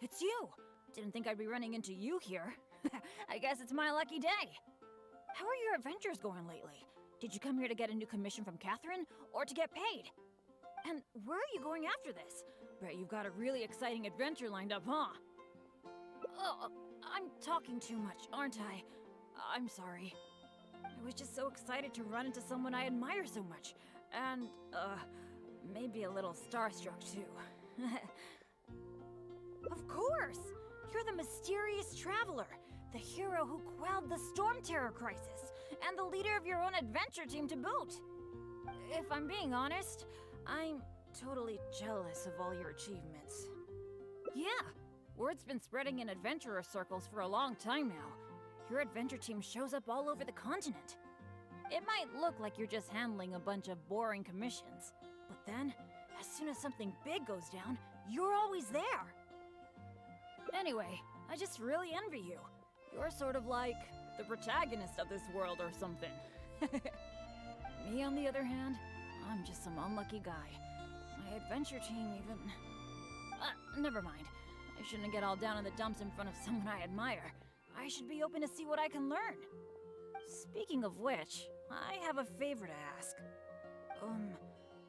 it's you! Didn't think I'd be running into you here. I guess it's my lucky day. How are your adventures going lately? Did you come here to get a new commission from Catherine, or to get paid? And where are you going after this? Bet you've got a really exciting adventure lined up, huh? Oh, I'm talking too much, aren't I? I'm sorry. I was just so excited to run into someone I admire so much. And, maybe a little starstruck too. Of course! You're the mysterious traveler, the hero who quelled the Storm Terror crisis, and the leader of your own adventure team to boot. If I'm being honest, I'm totally jealous of all your achievements. Yeah, word's been spreading in adventurer circles for a long time now. Your adventure team shows up all over the continent. It might look like you're just handling a bunch of boring commissions, but then, as soon as something big goes down, you're always there. Anyway, I just really envy you. You're sort of like the protagonist of this world or something. Me, on the other hand, I'm just some unlucky guy. My adventure team even... never mind. I shouldn't get all down in the dumps in front of someone I admire. I should be open to see what I can learn. Speaking of which, I have a favor to ask.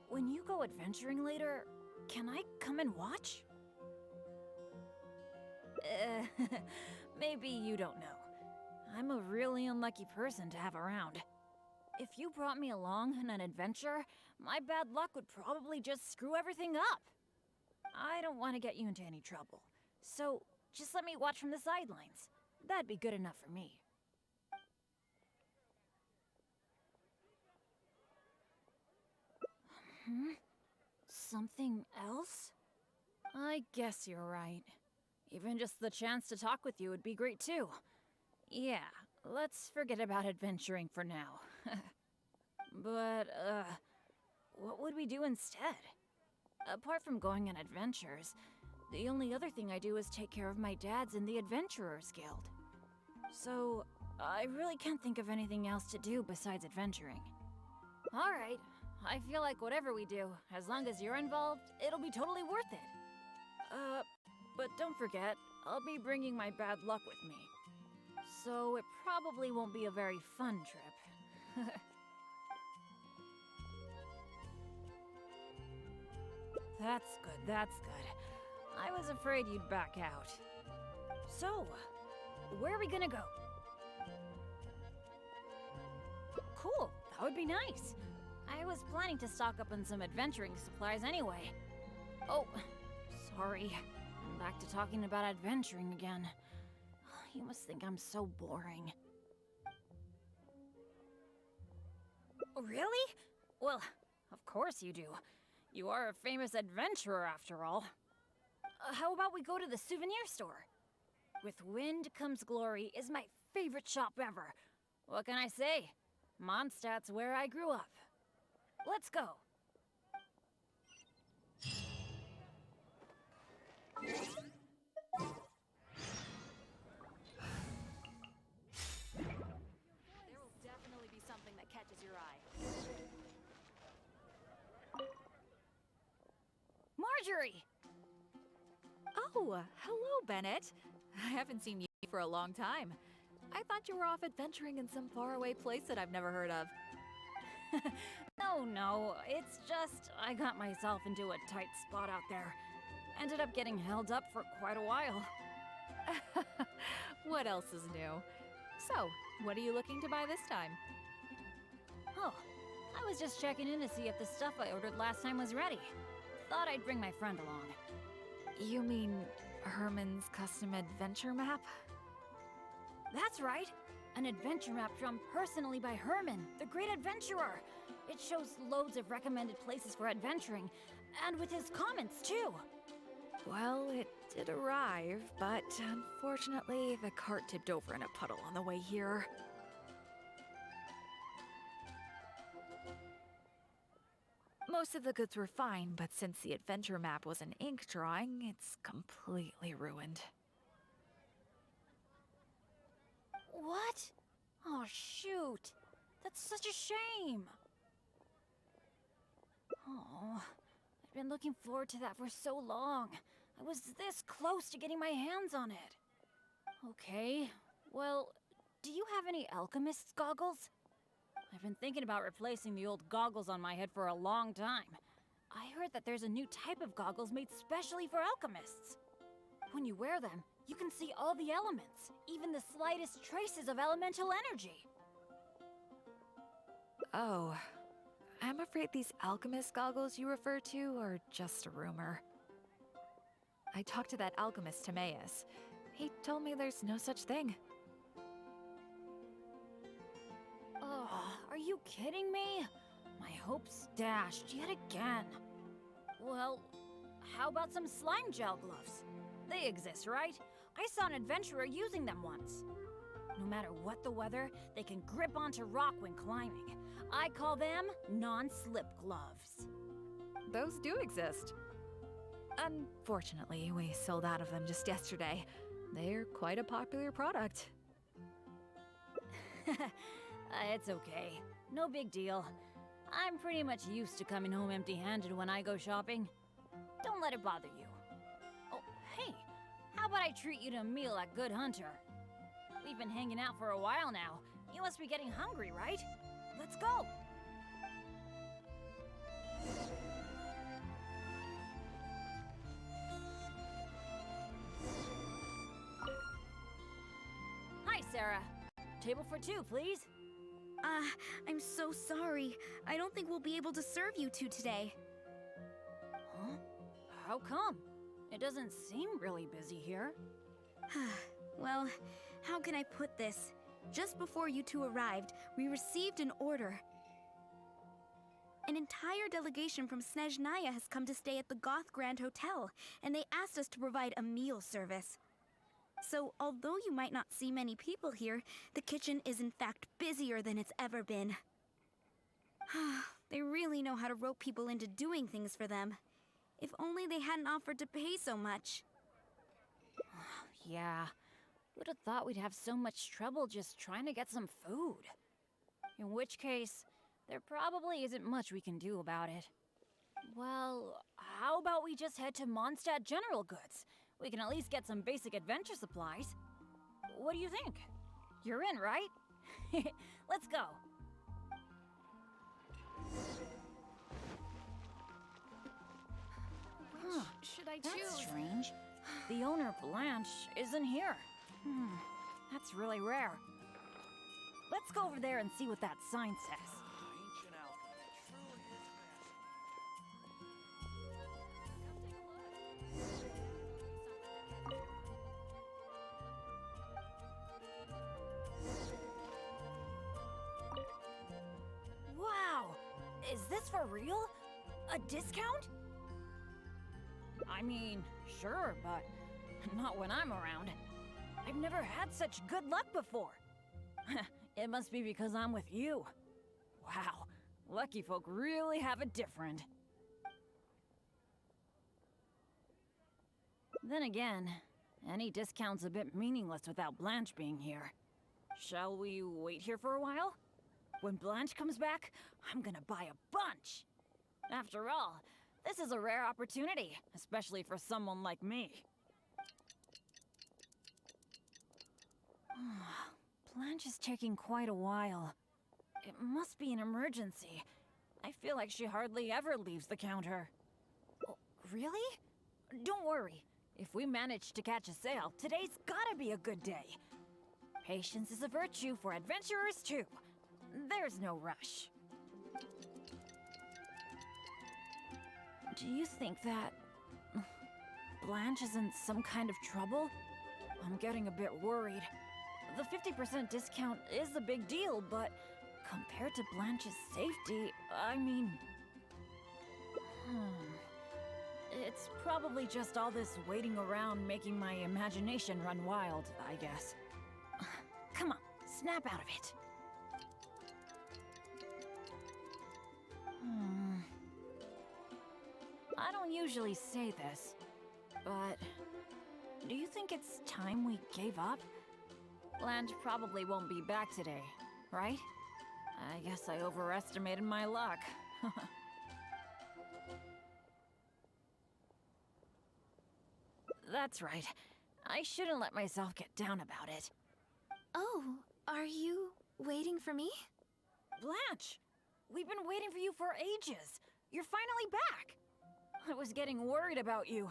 When you go adventuring later, can I come and watch? Maybe you don't know. I'm a really unlucky person to have around. If you brought me along on an adventure, my bad luck would probably just screw everything up. I don't want to get you into any trouble, so just let me watch from the sidelines. That'd be good enough for me. Something else? I guess you're right. Even just the chance to talk with you would be great too. Yeah, let's forget about adventuring for now. But, what would we do instead? Apart from going on adventures, the only other thing I do is take care of my dad's in the Adventurers Guild. So, I really can't think of anything else to do besides adventuring. Alright, I feel like whatever we do, as long as you're involved, it'll be totally worth it. But don't forget, I'll be bringing my bad luck with me. So it probably won't be a very fun trip. That's good, that's good. I was afraid you'd back out. So, where are we gonna go? Cool, that would be nice. I was planning to stock up on some adventuring supplies anyway. Oh, sorry. I'm back to talking about adventuring again. You must think I'm so boring. Really? Well, of course you do. You are a famous adventurer after all. How about we go to the souvenir store? With Wind Comes Glory is my favorite shop ever. What can I say? Mondstadt's where I grew up. Let's go. There will definitely be something that catches your eye. Marjorie! Oh, hello, Bennett. I haven't seen you for a long time. I thought you were off adventuring in some faraway place that I've never heard of. No, it's just I got myself into a tight spot out there. Ended up getting held up for quite a while. What else is new? So, what are you looking to buy this time? Oh, I was just checking in to see if the stuff I ordered last time was ready. Thought I'd bring my friend along. You mean Herman's custom adventure map? That's right! An adventure map drawn personally by Herman, the great adventurer! It shows loads of recommended places for adventuring, and with his comments too! Well, it did arrive, but unfortunately the cart tipped over in a puddle on the way here. Most of the goods were fine, but since the adventure map was an ink drawing, it's completely ruined. What? Oh, shoot. That's such a shame. Oh, I've been looking forward to that for so long. I was this close to getting my hands on it. Okay, well, do you have any alchemist's goggles? I've been thinking about replacing the old goggles on my head for a long time. I heard that there's a new type of goggles made specially for alchemists. When you wear them, you can see all the elements, even the slightest traces of elemental energy. Oh, I'm afraid these alchemist goggles you refer to are just a rumor. I talked to that alchemist, Timaeus. He told me there's no such thing. Ugh, are you kidding me? My hopes dashed yet again. Well, how about some slime gel gloves? They exist, right? I saw an adventurer using them once. No matter what the weather, they can grip onto rock when climbing. I call them non-slip gloves. Those do exist. Unfortunately, we sold out of them just yesterday. They're quite a popular product. It's okay. No big deal. I'm pretty much used to coming home empty-handed when I go shopping. Don't let it bother you. Oh, hey, how about I treat you to a meal at Good Hunter? We've been hanging out for a while now. You must be getting hungry, right? Let's go! Hi, Sarah. Table for two, please. I'm so sorry. I don't think we'll be able to serve you two today. Huh? How come? It doesn't seem really busy here. Well, how can I put this? Just before you two arrived, we received an order. An entire delegation from Snezhnaya has come to stay at the Goth Grand Hotel, and they asked us to provide a meal service. So, although you might not see many people here, the kitchen is in fact busier than it's ever been. They really know how to rope people into doing things for them. If only they hadn't offered to pay so much. Yeah, would have thought we'd have so much trouble just trying to get some food. In which case, there probably isn't much we can do about it. Well, how about we just head to Mondstadt General Goods? We can at least get some basic adventure supplies. What do you think? You're in, right? Let's go. Huh. Should I That's strange. The owner, Blanche, isn't here. That's really rare. Let's go over there and see what that sign says. Wow! Is this for real? A discount? I mean, sure, but not when I'm around. I've never had such good luck before. It must be because I'm with you. Wow, lucky folk really have it different. Then again, any discount's a bit meaningless without Blanche being here. Shall we wait here for a while? When Blanche comes back, I'm gonna buy a bunch. After all, this is a rare opportunity, especially for someone like me. Blanche is taking quite a while. It must be an emergency. I feel like she hardly ever leaves the counter. Oh, really? Don't worry. If we manage to catch a sale, today's gotta be a good day. Patience is a virtue for adventurers too. There's no rush. Do you think that Blanche is in some kind of trouble? I'm getting a bit worried. The 50% discount is a big deal, but compared to Blanche's safety, I mean... It's probably just all this waiting around making my imagination run wild, I guess. Come on, snap out of it. I don't usually say this, but do you think it's time we gave up? Blanche probably won't be back today, right? I guess I overestimated my luck. That's right. I shouldn't let myself get down about it. Oh, are you waiting for me? Blanche! We've been waiting for you for ages. You're finally back. I was getting worried about you.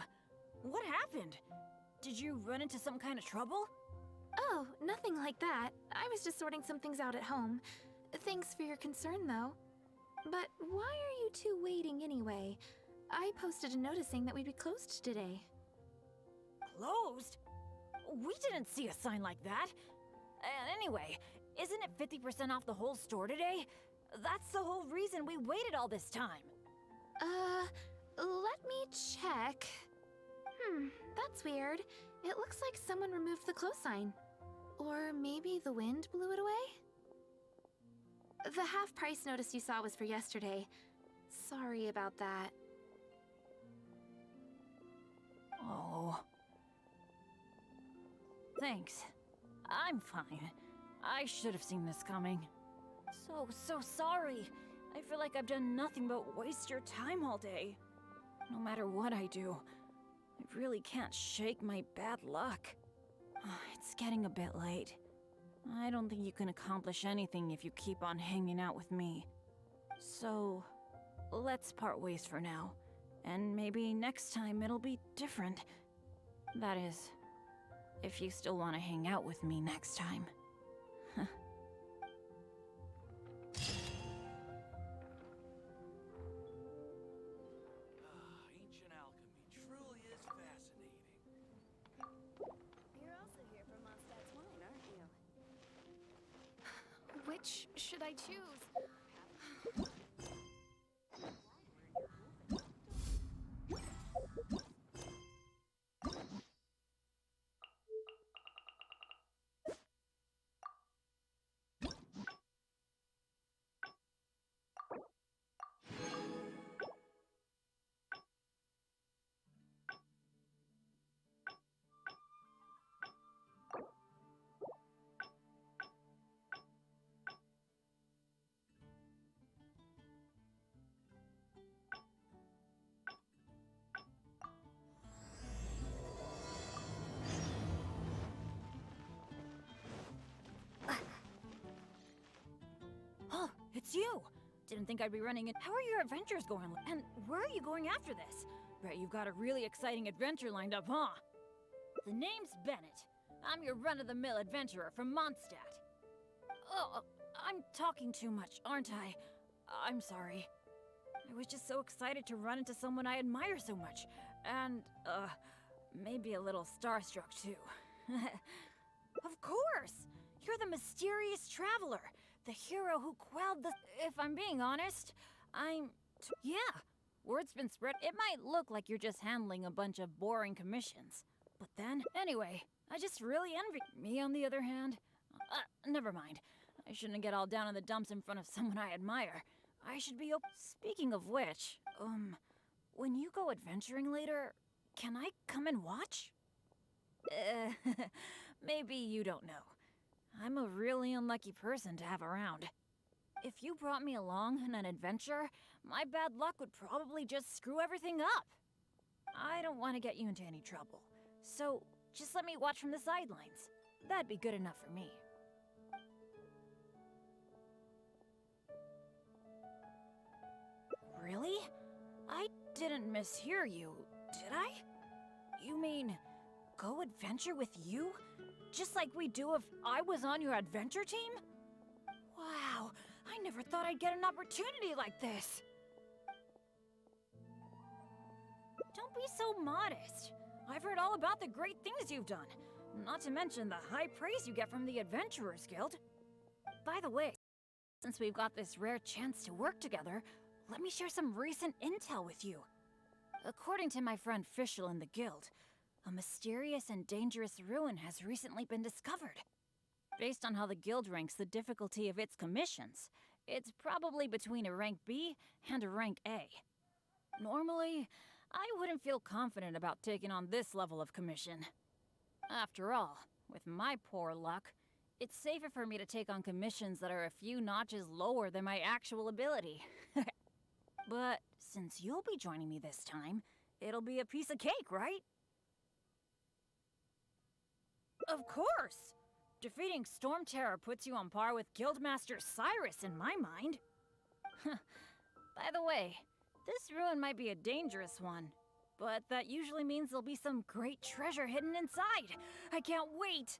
What happened? Did you run into some kind of trouble? Oh, nothing like that. I was just sorting some things out at home. Thanks for your concern, though. But why are you two waiting anyway? I posted a notice saying that we'd be closed today. Closed? We didn't see a sign like that. And anyway, isn't it 50% off the whole store today? That's the whole reason we waited all this time. Let me check. That's weird. It looks like someone removed the close sign. Or maybe the wind blew it away? The half-price notice you saw was for yesterday. Sorry about that. Oh. Thanks. I'm fine. I should have seen this coming. So sorry. I feel like I've done nothing but waste your time all day. No matter what I do, I really can't shake my bad luck. It's getting a bit late. I don't think you can accomplish anything if you keep on hanging out with me. So, let's part ways for now. And maybe next time it'll be different. That is, if you still want to hang out with me next time. Ancient alchemy truly is fascinating. You're also here for Mondstadt's wine, aren't you? Which should I choose? Oh, it's you! Didn't think I'd be running in. How are your adventures going? And where are you going after this? Bet you've got a really exciting adventure lined up, huh? The name's Bennett. I'm your run-of-the-mill adventurer from Mondstadt. Oh, I'm talking too much, aren't I? I'm sorry. I was just so excited to run into someone I admire so much. And, maybe a little starstruck too. Of course! You're the mysterious traveler, the hero who quelled the... If I'm being honest, yeah, word's been spread. It might look like you're just handling a bunch of boring commissions. But then, anyway, I just really envy... Me, on the other hand? Never mind. I shouldn't get all down in the dumps in front of someone I admire. I should be Speaking of which, when you go adventuring later, can I come and watch? Maybe you don't know. I'm a really unlucky person to have around. If you brought me along on an adventure, my bad luck would probably just screw everything up. I don't want to get you into any trouble, so just let me watch from the sidelines. That'd be good enough for me. Really? I didn't mishear you, did I? You mean, go adventure with you? Just like we do if I was on your adventure team? Wow, I never thought I'd get an opportunity like this. Don't be so modest. I've heard all about the great things you've done, not to mention the high praise you get from the Adventurers Guild. By the way, since we've got this rare chance to work together, let me share some recent intel with you. According to my friend Fischl in the guild, a mysterious and dangerous ruin has recently been discovered. Based on how the guild ranks the difficulty of its commissions, it's probably between a rank B and a rank A. Normally, I wouldn't feel confident about taking on this level of commission. After all, with my poor luck, it's safer for me to take on commissions that are a few notches lower than my actual ability. But since you'll be joining me this time, it'll be a piece of cake, right? Of course! Defeating Storm Terror puts you on par with Guildmaster Cyrus in my mind. By the way, this ruin might be a dangerous one, but that usually means there'll be some great treasure hidden inside. I can't wait!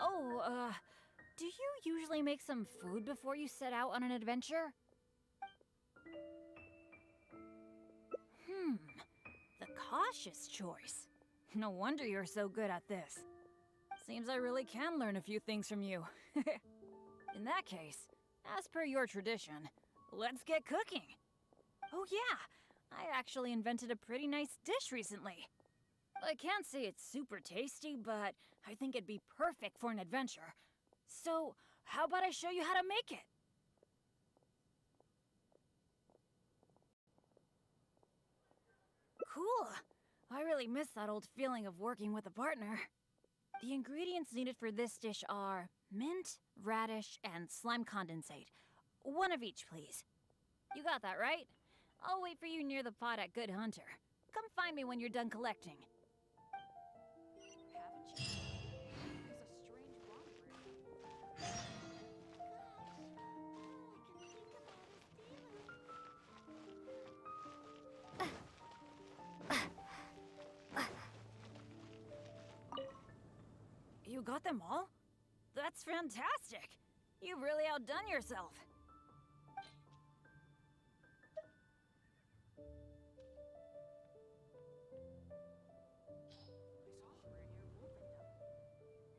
Oh, do you usually make some food before you set out on an adventure? The cautious choice. No wonder you're so good at this. Seems I really can learn a few things from you. In that case, as per your tradition, let's get cooking. Oh yeah, I actually invented a pretty nice dish recently. I can't say it's super tasty, but I think it'd be perfect for an adventure. So, how about I show you how to make it? Cool. I really miss that old feeling of working with a partner. The ingredients needed for this dish are mint, radish, and slime condensate. One of each, please. You got that, right? I'll wait for you near the pot at Good Hunter. Come find me when you're done collecting. Haven't you? There's a strange blonde You got them all? That's fantastic! You've really outdone yourself.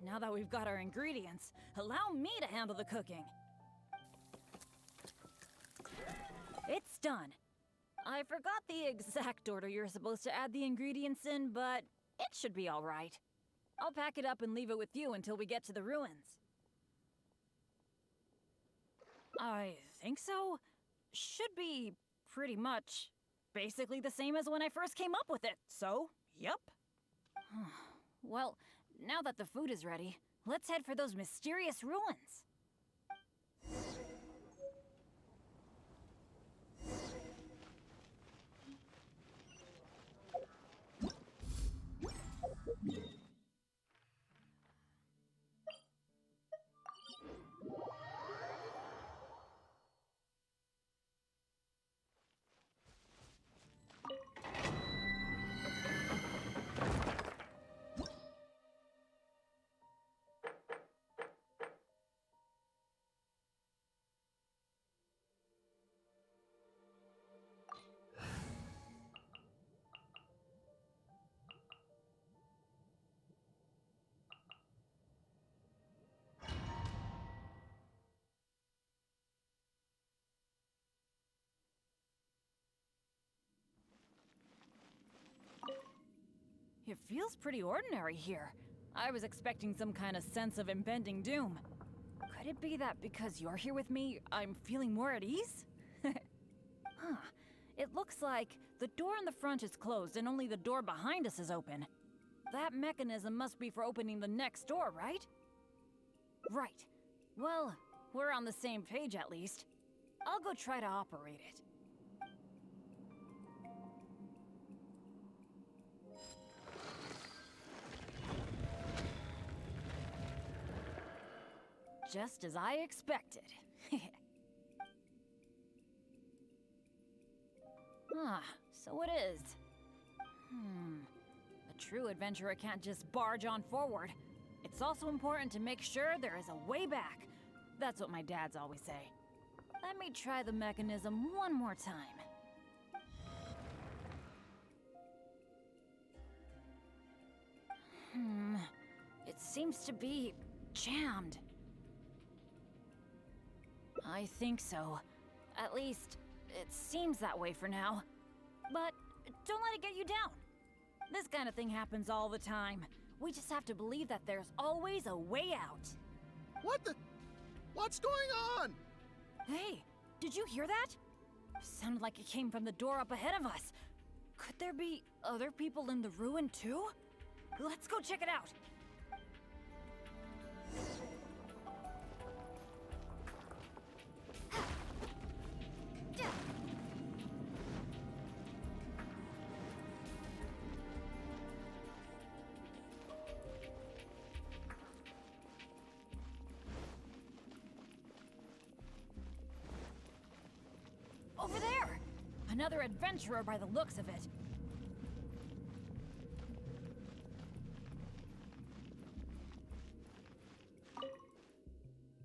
Now that we've got our ingredients, allow me to handle the cooking. It's done. I forgot the exact order you're supposed to add the ingredients in, but it should be all right. I'll pack it up and leave it with you until we get to the ruins. I think so. Should be pretty much basically the same as when I first came up with it, so, yep. Well, now that the food is ready, let's head for those mysterious ruins. It feels pretty ordinary here. I was expecting some kind of sense of impending doom. Could it be that because you're here with me, I'm feeling more at ease? Huh. It looks like the door in the front is closed and only the door behind us is open. That mechanism must be for opening the next door, right? Right. Well, we're on the same page at least. I'll go try to operate it. Just as I expected. So it is. A true adventurer can't just barge on forward. It's also important to make sure there is a way back. That's what my dads always say. Let me try the mechanism one more time. It seems to be jammed. I think so. At least, it seems that way for now. But don't let it get you down. This kind of thing happens all the time. We just have to believe that there's always a way out. What's going on? Hey, did you hear that? Sounded like it came from the door up ahead of us. Could there be other people in the ruin too? Let's go check it out. Another adventurer by the looks of it.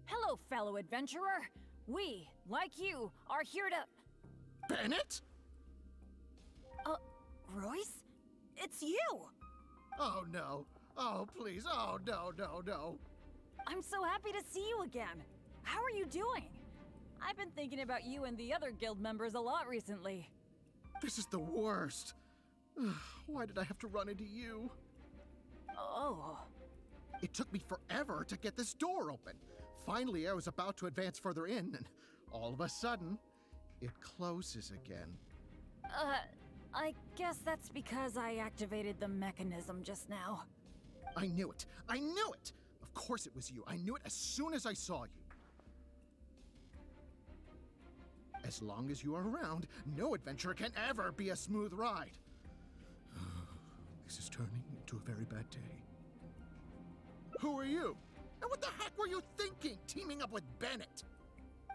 Hello, fellow adventurer. We, like you, are here to... Bennett? Royce? It's you! Oh no. Oh please. Oh no, no, no. I'm so happy to see you again. How are you doing? I've been thinking about you and the other guild members a lot recently. This is the worst. Why did I have to run into you? Oh. It took me forever to get this door open. Finally, I was about to advance further in, and all of a sudden, it closes again. I guess that's because I activated the mechanism just now. I knew it. I knew it! Of course it was you. I knew it as soon as I saw you. As long as you are around, no adventure can ever be a smooth ride. This is turning into a very bad day. Who are you? And what the heck were you thinking, teaming up with Bennett?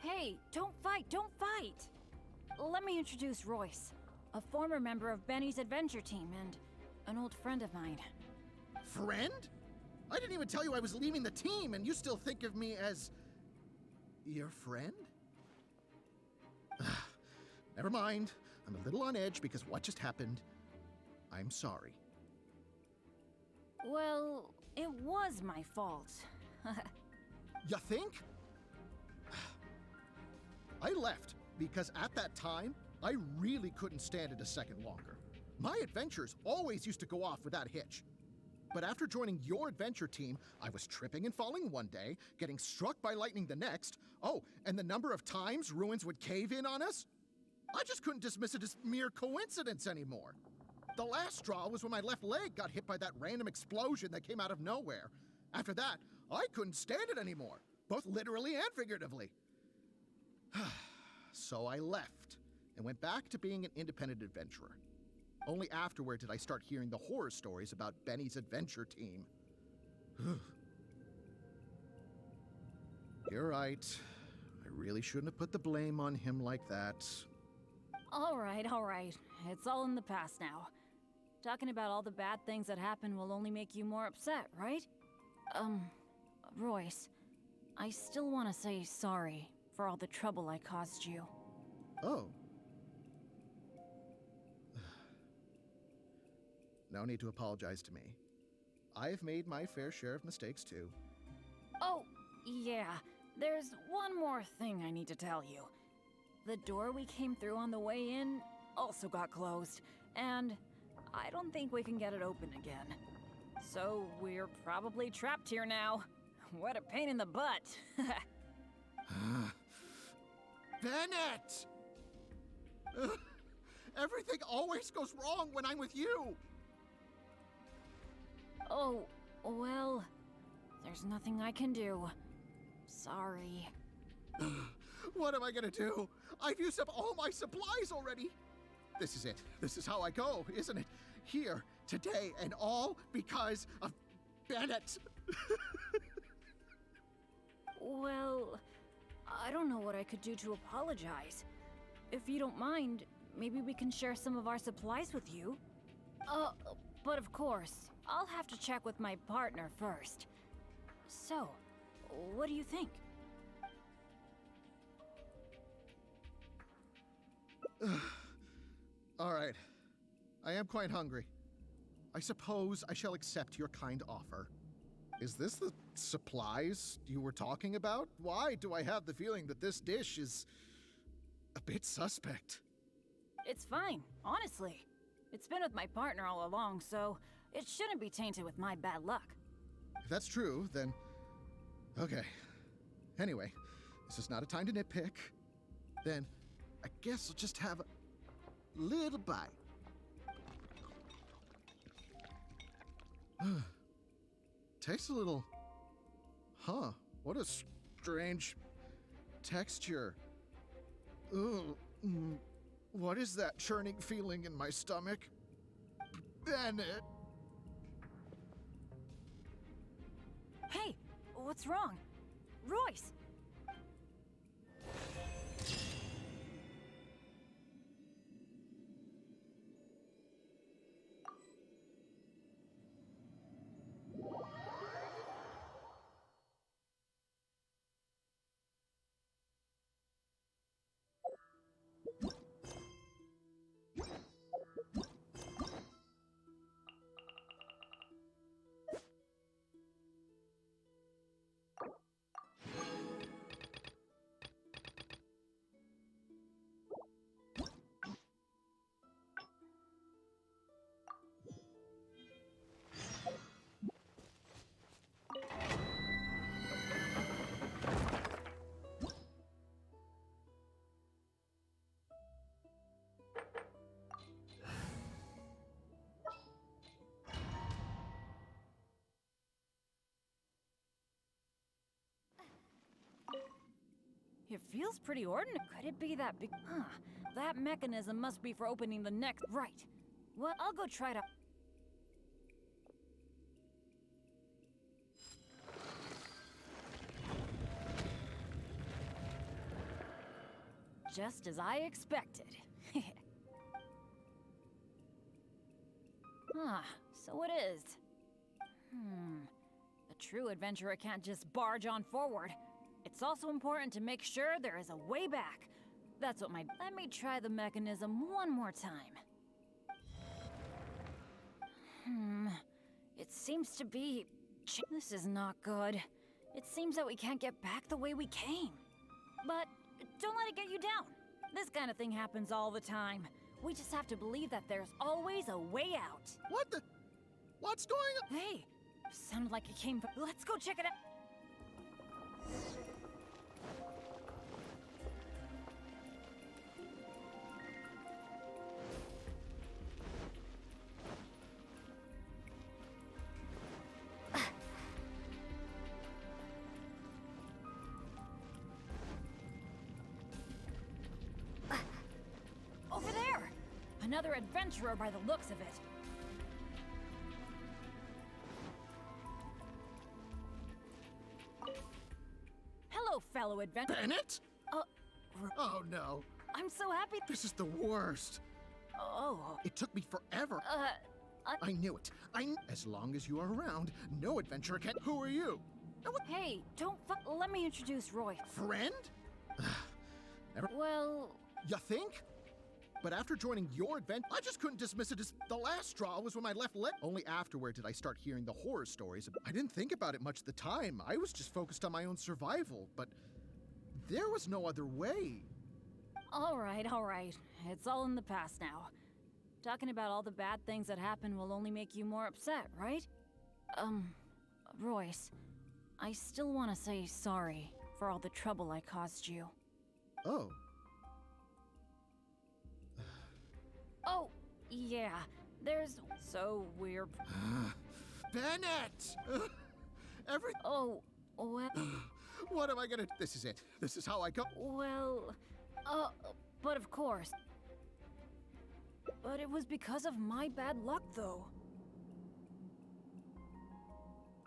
Hey, don't fight, don't fight! Let me introduce Royce, a former member of Benny's adventure team and an old friend of mine. Friend? I didn't even tell you I was leaving the team, and you still think of me as... your friend? Never mind. I'm a little on edge because what just happened. I'm sorry. Well, it was my fault. You think? I left because at that time, I really couldn't stand it a second longer. My adventures always used to go off without a hitch. But after joining your adventure team, I was tripping and falling one day, getting struck by lightning the next. Oh, and the number of times ruins would cave in on us? I just couldn't dismiss it as mere coincidence anymore. The last straw was when my left leg got hit by that random explosion that came out of nowhere. After that, I couldn't stand it anymore, both literally and figuratively. So I left and went back to being an independent adventurer. Only afterward did I start hearing the horror stories about Benny's adventure team. You're right. I really shouldn't have put the blame on him like that. All right. It's all in the past now. Talking about all the bad things that happened will only make you more upset, right? Royce, I still want to say sorry for all the trouble I caused you. Oh. No need to apologize to me. I've made my fair share of mistakes too. Oh, yeah. There's one more thing I need to tell you. The door we came through on the way in also got closed, and I don't think we can get it open again. So we're probably trapped here now. What a pain in the butt. Bennett! Everything always goes wrong when I'm with you! Oh, well, there's nothing I can do. Sorry. What am I gonna do? I've used up all my supplies already! This is it. This is how I go, isn't it? Here, today, and all because of Bennett! Well, I don't know what I could do to apologize. If you don't mind, maybe we can share some of our supplies with you. But of course, I'll have to check with my partner first. So, what do you think? All right. I am quite hungry. I suppose I shall accept your kind offer. Is this the supplies you were talking about? Why do I have the feeling that this dish is a bit suspect? It's fine, honestly. It's been with my partner all along, so it shouldn't be tainted with my bad luck. If that's true, then... okay. Anyway, this is not a time to nitpick. Then, I guess I'll just have a little bite. Tastes a little... huh, what a strange texture. Ugh, what is that churning feeling in my stomach? Bennett! Hey, what's wrong? Royce! It feels pretty ordinary. Could it be that big? Huh. That mechanism must be for opening the next. Right. Well, I'll go try to. Just as I expected. So it is. A true adventurer can't just barge on forward. It's also important to make sure there is a way back. That's what my. Let me try the mechanism one more time. It seems to be. This is not good. It seems that we can't get back the way we came. But don't let it get you down. This kind of thing happens all the time. We just have to believe that there's always a way out. What the? What's going on? Hey, sounded like it came. Let's go check it out. Over there! Another adventurer by the looks of it. Hello, fellow adventurer. Bennett? Oh no. I'm so happy. This is the worst. Oh. It took me forever. I knew it. As long as you are around, no adventurer can. Who are you? Hey, don't let me introduce Roy. Friend? Well, You think? But after joining your adventure, I just couldn't dismiss it as the last straw was when I left Only afterward did I start hearing the horror stories. I didn't think about it much at the time. I was just focused on my own survival, but there was no other way. all right. It's all in the past now. Talking about all the bad things that happened will only make you more upset, right? Royce, I still want to say sorry for all the trouble I caused you. Oh. Oh, yeah, there's... So we're... Bennett! Oh, well... What am I gonna... This is it. This is how I go... Well... but of course. But it was because of my bad luck, though.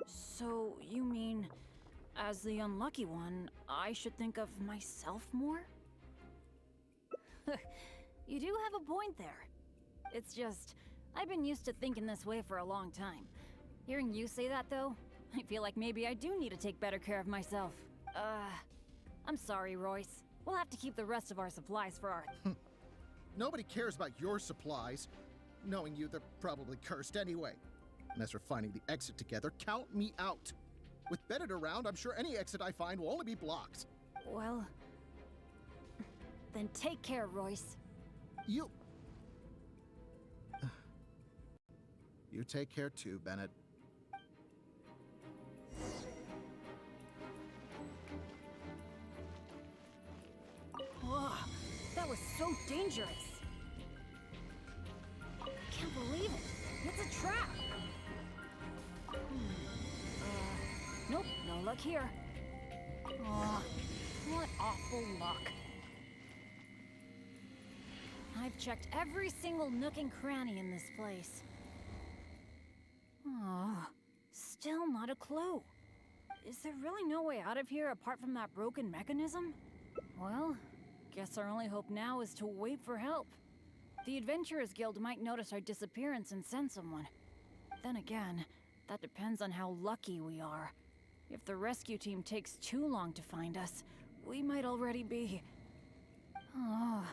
So, you mean, as the unlucky one, I should think of myself more? You do have a point there. It's just, I've been used to thinking this way for a long time. Hearing you say that, though, I feel like maybe I do need to take better care of myself. I'm sorry, Royce. We'll have to keep the rest of our supplies for our... Nobody cares about your supplies. Knowing you, they're probably cursed anyway. And as for finding the exit together, count me out. With Bennett around, I'm sure any exit I find will only be blocked. Well... Then take care, Royce. You take care too, Bennett. Ugh, that was so dangerous. I can't believe it. It's a trap. Nope, no luck here. Aw, what awful luck. I've checked every single nook and cranny in this place. Oh, still not a clue. Is there really no way out of here apart from that broken mechanism? Well, guess our only hope now is to wait for help. The Adventurers Guild might notice our disappearance and send someone. Then again, that depends on how lucky we are. If the rescue team takes too long to find us, we might already be... Oh,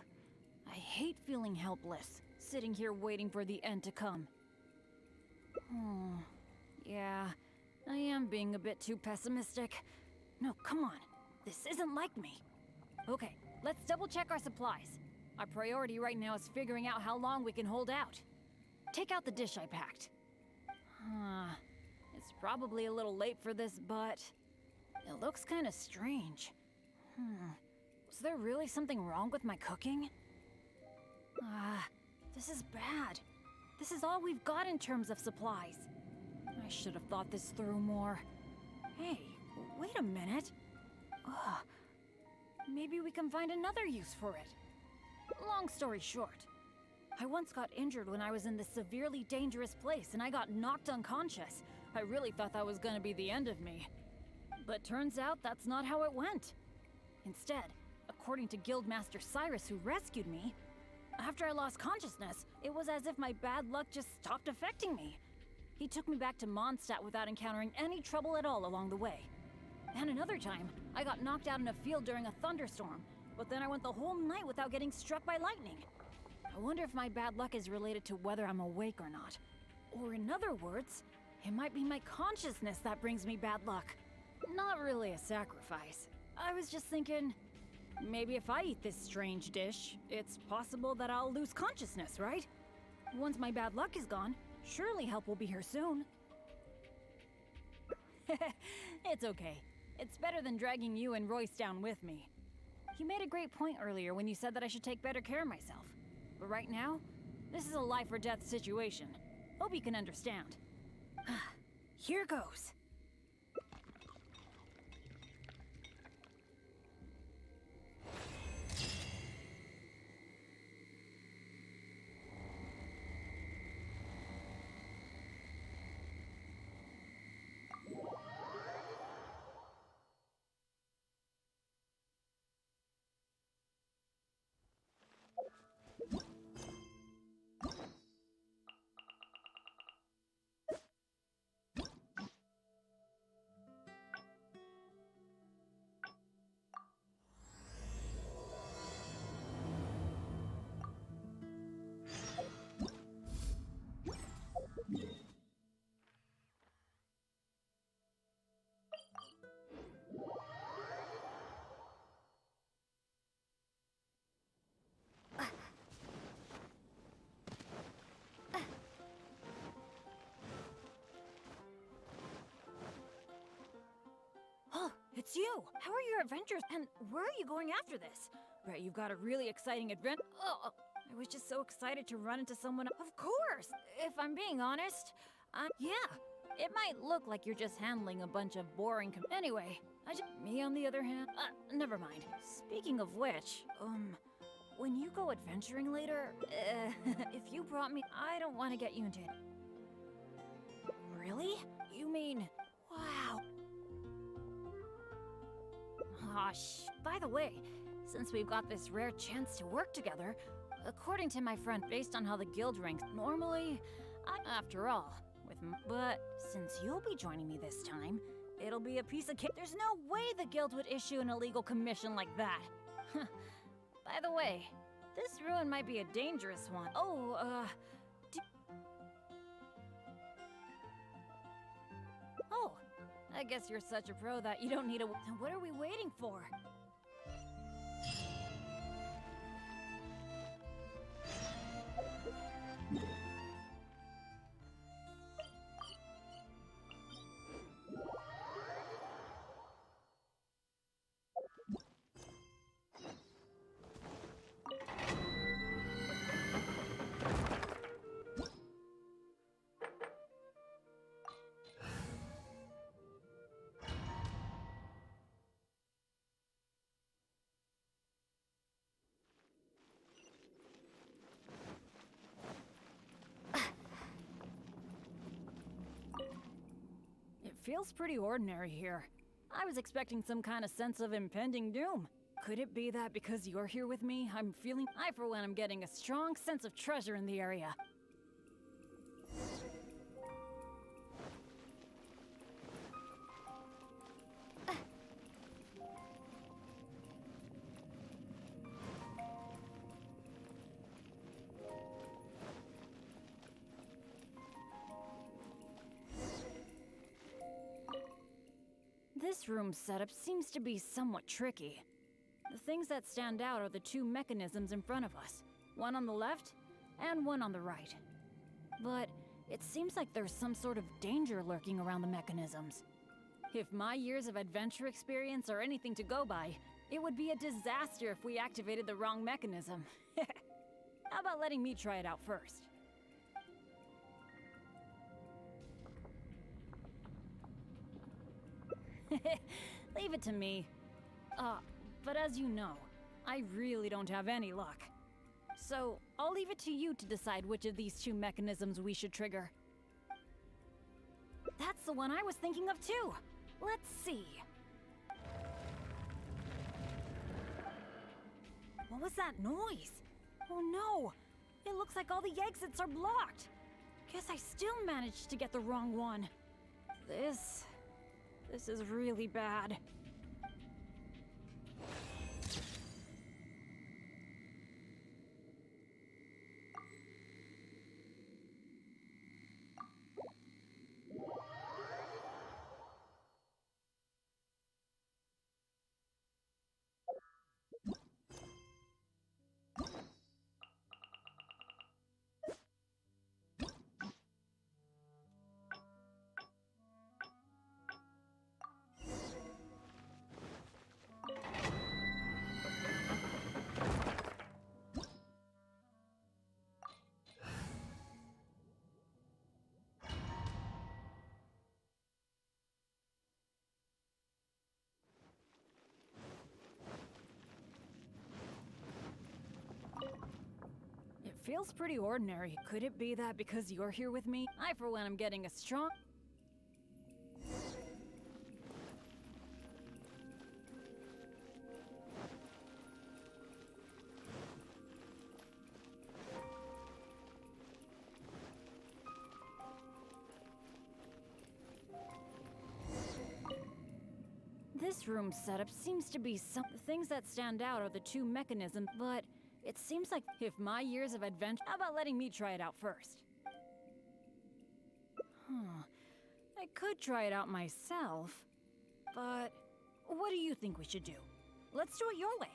I hate feeling helpless, sitting here waiting for the end to come. Oh, yeah, I am being a bit too pessimistic. No, come on, this isn't like me. Okay, let's double check our supplies. Our priority right now is figuring out how long we can hold out. Take out the dish I packed. It's probably a little late for this, but it looks kind of strange. Was there really something wrong with my cooking? This is bad. This is all we've got in terms of supplies. I should have thought this through more. Hey, wait a minute. maybe we can find another use for it. Long story short, I once got injured when I was in this severely dangerous place and I got knocked unconscious. I really thought that was gonna be the end of me. But turns out that's not how it went. Instead, according to Guildmaster Cyrus, who rescued me, after I lost consciousness, it was as if my bad luck just stopped affecting me. He took me back to Mondstadt without encountering any trouble at all along the way. And another time, I got knocked out in a field during a thunderstorm, but then I went the whole night without getting struck by lightning. I wonder if my bad luck is related to whether I'm awake or not. Or in other words, it might be my consciousness that brings me bad luck. Not really a sacrifice. I was just thinking, maybe if I eat this strange dish, it's possible that I'll lose consciousness, right? Once my bad luck is gone, surely help will be here soon. It's okay. It's better than dragging you and Royce down with me. You made a great point earlier when you said that I should take better care of myself. But right now, this is a life or death situation. Hope you can understand. Here goes. It's you! How are your adventures? And where are you going after this? Bet you've got a really exciting adventure. Oh, I was just so excited to run into someone. Of course! If I'm being honest, yeah. It might look like you're just handling a bunch of boring anyway, me on the other hand, never mind. Speaking of which, when you go adventuring later, if you brought me, I don't want to get you into it. Really? You mean, wow. By the way, since we've got this rare chance to work together, according to my friend, based on how the guild ranks, normally, after all, but since you'll be joining me this time, it'll be a piece of cake. There's no way the guild would issue an illegal commission like that. By the way, this ruin might be a dangerous one. Oh, Oh, I guess you're such a pro that you don't need a... What are we waiting for? Feels pretty ordinary here. I was expecting some kind of sense of impending doom. Could it be that because you're here with me, I for one am getting a strong sense of treasure in the area. This room's setup seems to be somewhat tricky. The things that stand out are the two mechanisms in front of us, one on the left and one on the right. But it seems like there's some sort of danger lurking around the mechanisms. If my years of adventure experience are anything to go by, it would be a disaster if we activated the wrong mechanism. How about letting me try it out first? Leave it to me. But as you know, I really don't have any luck. So, I'll leave it to you to decide which of these two mechanisms we should trigger. That's the one I was thinking of too. Let's see. What was that noise? Oh no! It looks like all the exits are blocked. Guess I still managed to get the wrong one. This is really bad. It feels pretty ordinary. Could it be that because you're here with me, I for one am getting a strong... This room setup seems to be some... The things that stand out are the two mechanisms, but it seems like if my years of adventure... How about letting me try it out first? I could try it out myself, but what do you think we should do? Let's do it your way.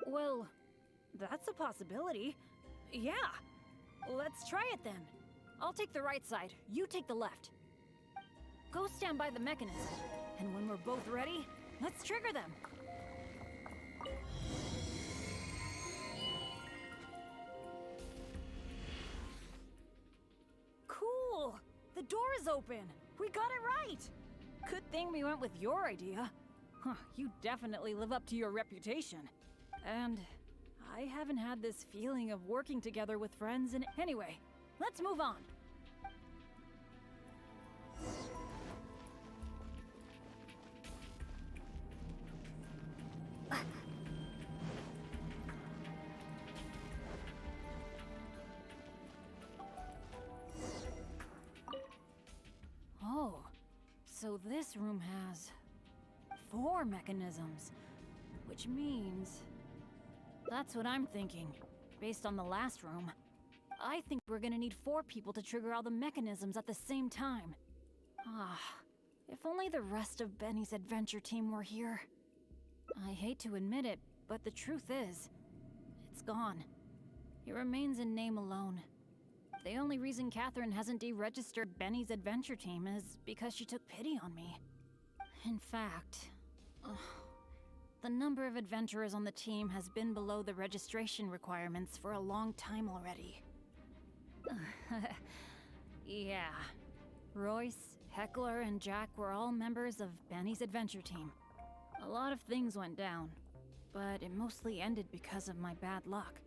Well, that's a possibility. Yeah, let's try it then. I'll take the right side, you take the left. Go stand by the mechanism, and when we're both ready, let's trigger them. Cool! The door is open! We got it right! Good thing we went with your idea. Huh, you definitely live up to your reputation. And I haven't had this feeling of working together with friends in... Anyway, let's move on. Oh, so this room has 4 mechanisms, which means... That's what I'm thinking, based on the last room. I think we're gonna need 4 people to trigger all the mechanisms at the same time. Ah, if only the rest of Benny's adventure team were here. I hate to admit it, but the truth is, it's gone. It remains in name alone. The only reason Catherine hasn't deregistered Benny's adventure team is because she took pity on me. In fact, the number of adventurers on the team has been below the registration requirements for a long time already. Yeah. Royce, Heckler, and Jack were all members of Benny's adventure team. A lot of things went down, but it mostly ended because of my bad luck.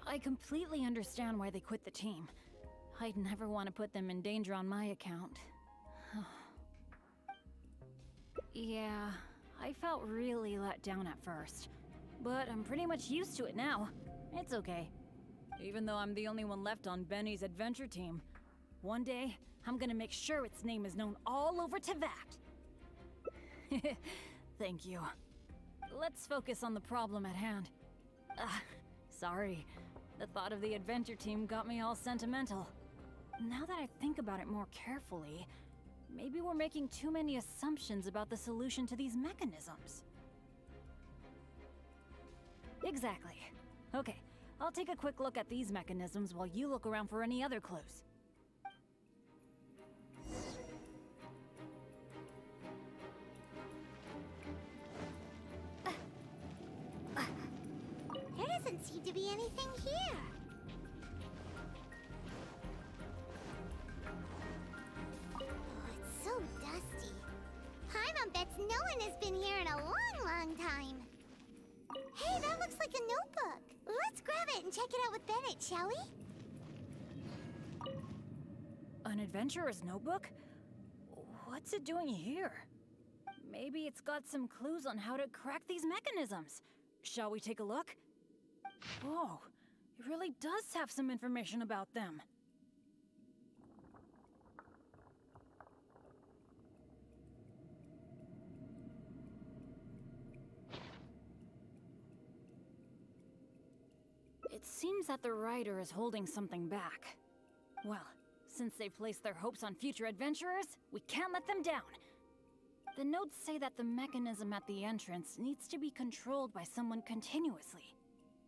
I completely understand why they quit the team. I'd never want to put them in danger on my account. Yeah, I felt really let down at first, but I'm pretty much used to it now. It's okay. Even though I'm the only one left on Benny's adventure team, one day, I'm gonna make sure its name is known all over Teyvat. Thank you. Let's focus on the problem at hand. Sorry. The thought of the adventure team got me all sentimental. Now that I think about it more carefully, maybe we're making too many assumptions about the solution to these mechanisms. Exactly. Okay, I'll take a quick look at these mechanisms while you look around for any other clues. There doesn't seem to be anything here. Oh, it's so dusty. Paimon bets no one has been here in a long, long time. like a notebook. Let's grab it and check it out with Bennett, shall we? An adventurer's notebook? What's it doing here? Maybe it's got some clues on how to crack these mechanisms. Shall we take a look? Whoa, it really does have some information about them. It seems that the writer is holding something back. Well, since they've placed their hopes on future adventurers, we can't let them down. The notes say that the mechanism at the entrance needs to be controlled by someone continuously.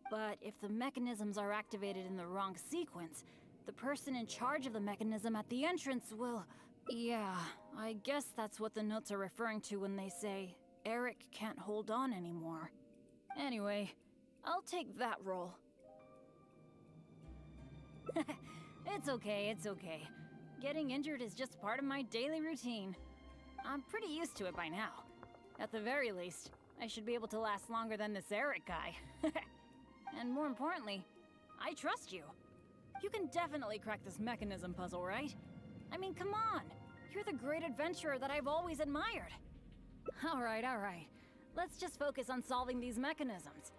But if the mechanisms are activated in the wrong sequence, the person in charge of the mechanism at the entrance will... Yeah, I guess that's what the notes are referring to when they say, Eric can't hold on anymore. Anyway, I'll take that role. It's okay, it's okay. Getting injured is just part of my daily routine. I'm pretty used to it by now. At the very least, I should be able to last longer than this Eric guy. And more importantly, I trust you. You can definitely crack this mechanism puzzle, right? I mean, come on. You're the great adventurer that I've always admired. All right. Let's just focus on solving these mechanisms.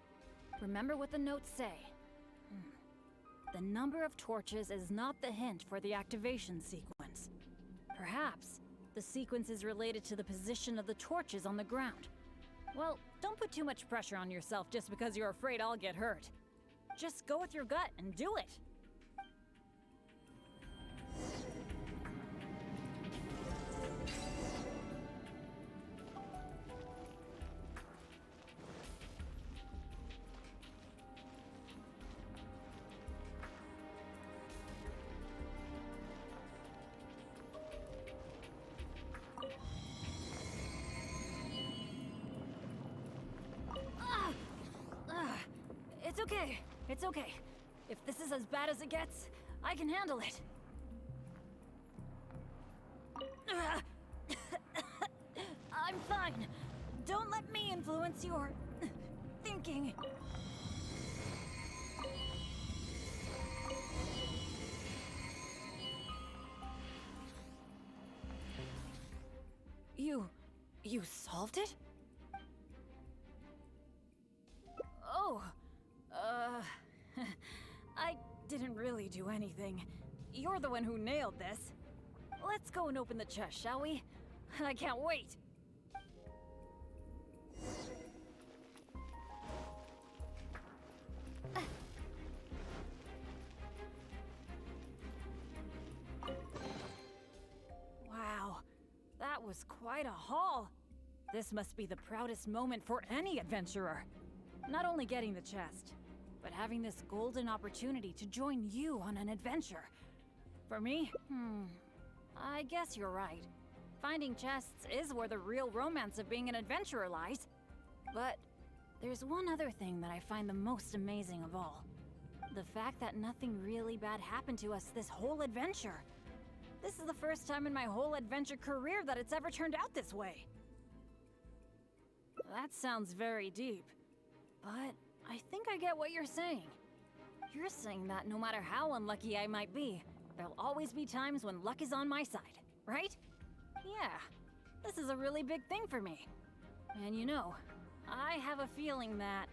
Remember what the notes say. The number of torches is not the hint for the activation sequence. Perhaps the sequence is related to the position of the torches on the ground. Well, don't put too much pressure on yourself just because you're afraid I'll get hurt. Just go with your gut and do it. It's okay. If this is as bad as it gets, I can handle it. I'm fine. Don't let me influence your thinking. You solved it? Oh, I didn't really do anything. You're the one who nailed this. Let's go and open the chest, shall we? I can't wait. Wow, that was quite a haul. This must be the proudest moment for any adventurer. Not only getting the chest, but having this golden opportunity to join you on an adventure. For me, I guess you're right. Finding chests is where the real romance of being an adventurer lies. But there's one other thing that I find the most amazing of all. The fact that nothing really bad happened to us this whole adventure. This is the first time in my whole adventure career that it's ever turned out this way. That sounds very deep, but I think I get what you're saying. You're saying that no matter how unlucky I might be, there'll always be times when luck is on my side, right? Yeah, this is a really big thing for me. And you know, I have a feeling that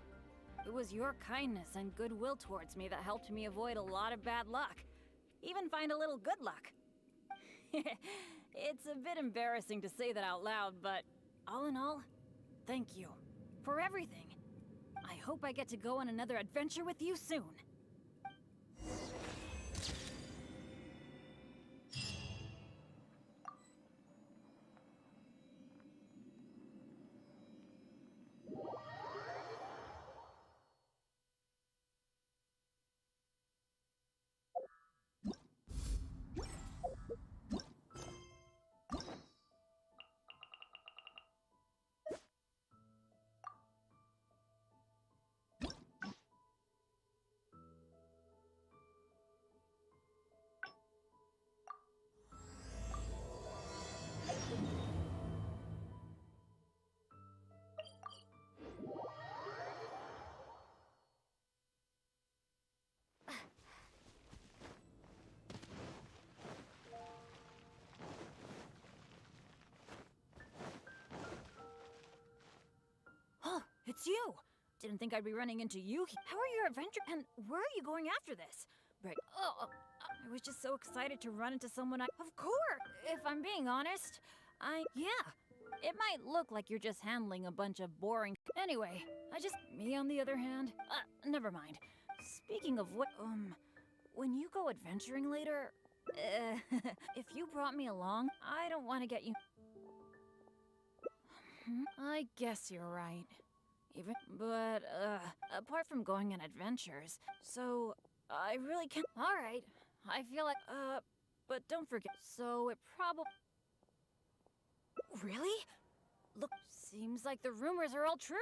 it was your kindness and goodwill towards me that helped me avoid a lot of bad luck. Even find a little good luck. It's a bit embarrassing to say that out loud, but all in all, thank you for everything. I hope I get to go on another adventure with you soon. it's you. Didn't think I'd be running into you. How are your adventure? And where are you going after this? Right. Oh, I was just so excited to run into someone Of course! If I'm being honest, yeah. It might look like you're just handling a bunch of boring. Anyway, Me on the other hand, never mind. Speaking of what, when you go adventuring later, if you brought me along, I don't want to get you. I guess you're right. But, apart from going on adventures, so I really can't. Alright, I feel like, but don't forget, so it probably. Really? Look, seems like the rumors are all true.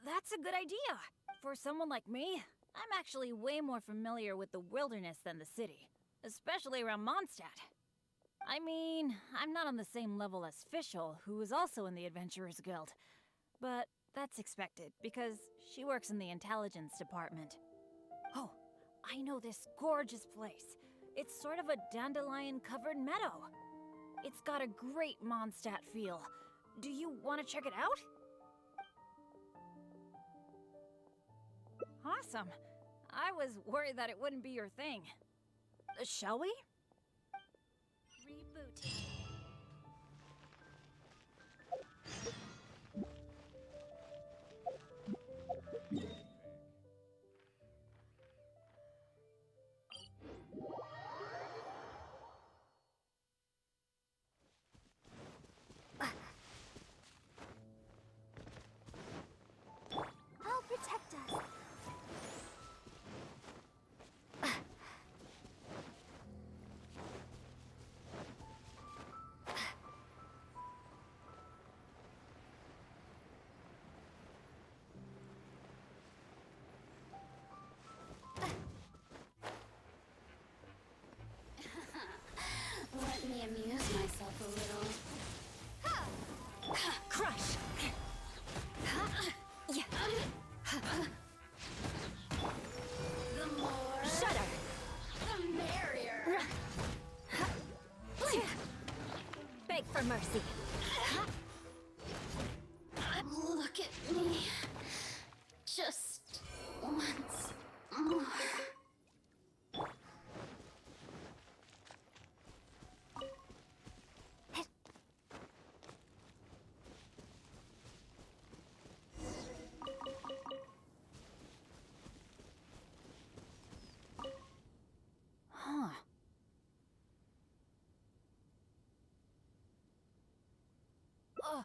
That's a good idea. For someone like me, I'm actually way more familiar with the wilderness than the city, especially around Mondstadt. I mean, I'm not on the same level as Fischl, who is also in the Adventurers Guild. But that's expected, because she works in the intelligence department. Oh, I know this gorgeous place. It's sort of a dandelion-covered meadow. It's got a great Mondstadt feel. Do you want to check it out? Awesome. I was worried that it wouldn't be your thing. Shall we? Rebooting. I'll protect us. Let me amuse myself a little. Crush! The more, Shudder! the merrier. Beg for mercy. Look at me. Just once more. Huh.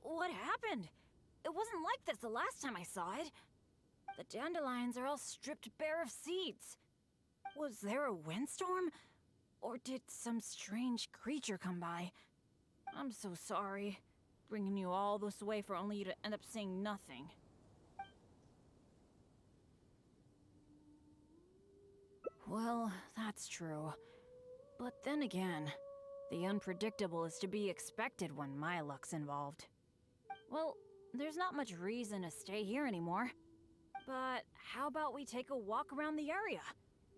What happened? It wasn't like this the last time I saw it. The dandelions are all stripped bare of seeds. Was there a windstorm? Or did some strange creature come by? I'm so sorry. Bringing you all this way for only you to end up seeing nothing. Well, that's true. But then again, the unpredictable is to be expected when my luck's involved. Well, there's not much reason to stay here anymore. But how about we take a walk around the area?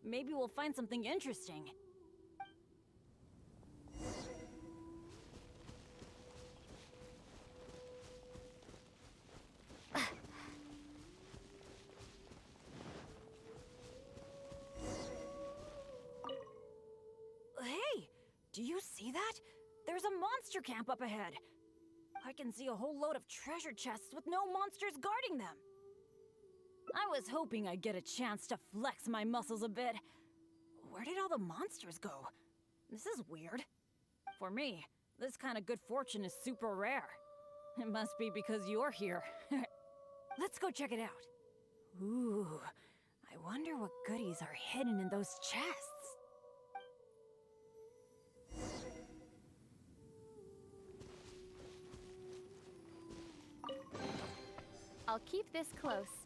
Maybe we'll find something interesting. Hey! Do you see that? There's a monster camp up ahead. I can see a whole load of treasure chests with no monsters guarding them. I was hoping I'd get a chance to flex my muscles a bit. Where did all the monsters go? This is weird. For me, this kind of good fortune is super rare. It must be because you're here. Let's go check it out. Ooh, I wonder what goodies are hidden in those chests. I'll keep this close.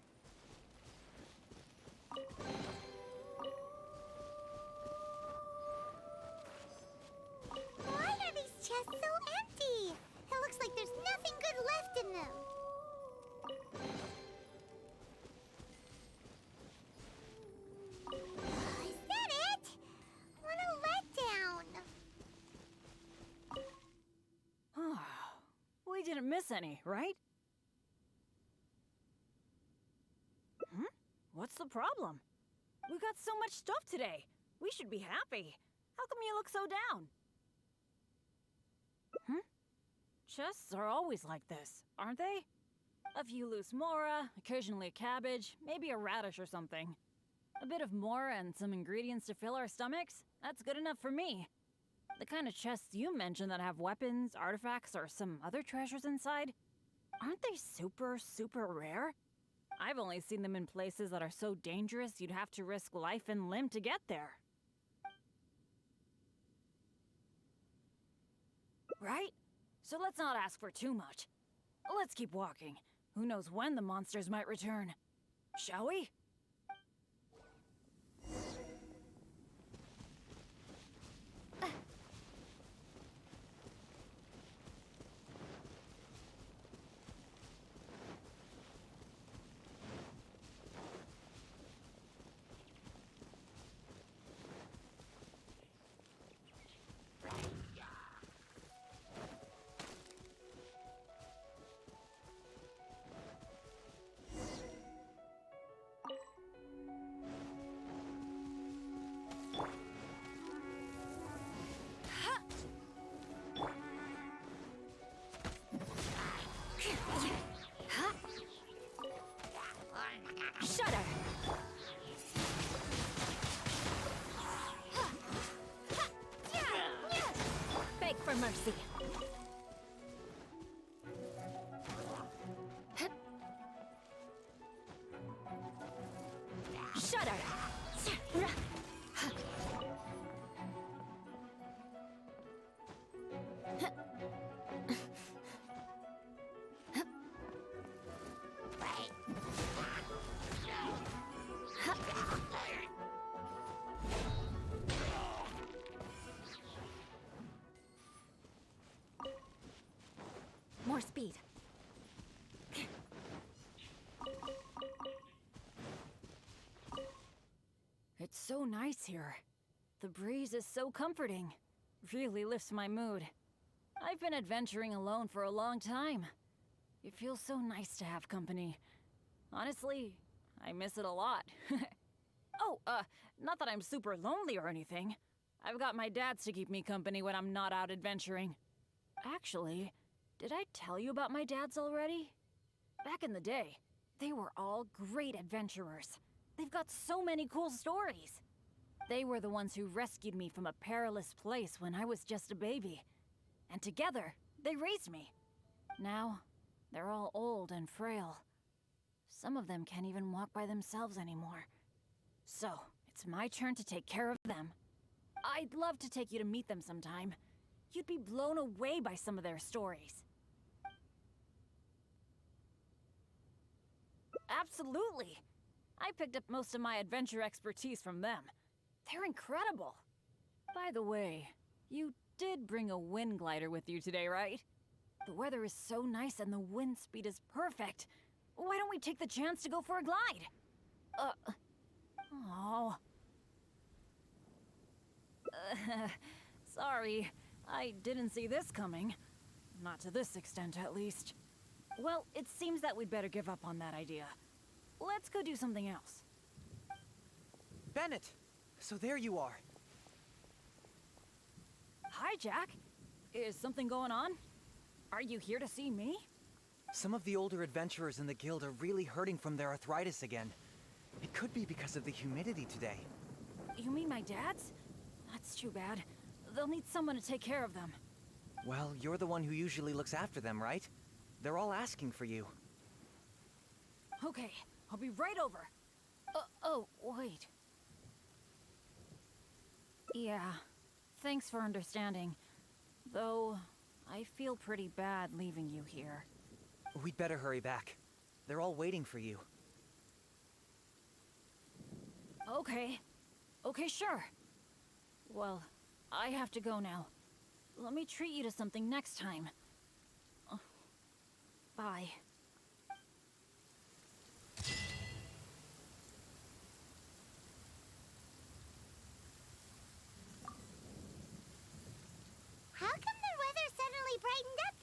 Why are these chests so empty? It looks like there's nothing good left in them. Is that it? What a letdown. we didn't miss any, right? What's the problem? We got so much stuff today. We should be happy. How come you look so down? Chests are always like this, aren't they? A few loose mora, occasionally a cabbage, maybe a radish or something. A bit of mora and some ingredients to fill our stomachs? That's good enough for me. The kind of chests you mentioned that have weapons, artifacts, or some other treasures inside, aren't they super, super rare? I've only seen them in places that are so dangerous you'd have to risk life and limb to get there. Right? So let's not ask for too much. Let's keep walking. Who knows when the monsters might return? Shall we? Shudder! Beg for mercy. Shudder! More speed. It's so nice here. The breeze is so comforting. Really lifts my mood. I've been adventuring alone for a long time. It feels so nice to have company. Honestly, I miss it a lot. Oh, not that I'm super lonely or anything. I've got my dads to keep me company when I'm not out adventuring. Actually, did I tell you about my dads already? Back in the day, they were all great adventurers. They've got so many cool stories. They were the ones who rescued me from a perilous place when I was just a baby. And together, they raised me. Now, they're all old and frail. Some of them can't even walk by themselves anymore. So, it's my turn to take care of them. I'd love to take you to meet them sometime. You'd be blown away by some of their stories. Absolutely! I picked up most of my adventure expertise from them. They're incredible! By the way, you did bring a wind glider with you today, right? The weather is so nice and the wind speed is perfect. Why don't we take the chance to go for a glide? Oh. Sorry, I didn't see this coming. Not to this extent, at least. Well, it seems that we'd better give up on that idea. Let's go do something else. Bennett! So there you are. Hi, Jack. Is something going on? Are you here to see me? Some of the older adventurers in the guild are really hurting from their arthritis again. It could be because of the humidity today. You mean my dad's? That's too bad. They'll need someone to take care of them. Well, you're the one who usually looks after them, right? They're all asking for you. Okay, I'll be right over. Oh, wait. Yeah, thanks for understanding. Though, I feel pretty bad leaving you here. We'd better hurry back. They're all waiting for you. Okay. Okay, sure. Well, I have to go now. Let me treat you to something next time. Bye. How come the weather suddenly brightened up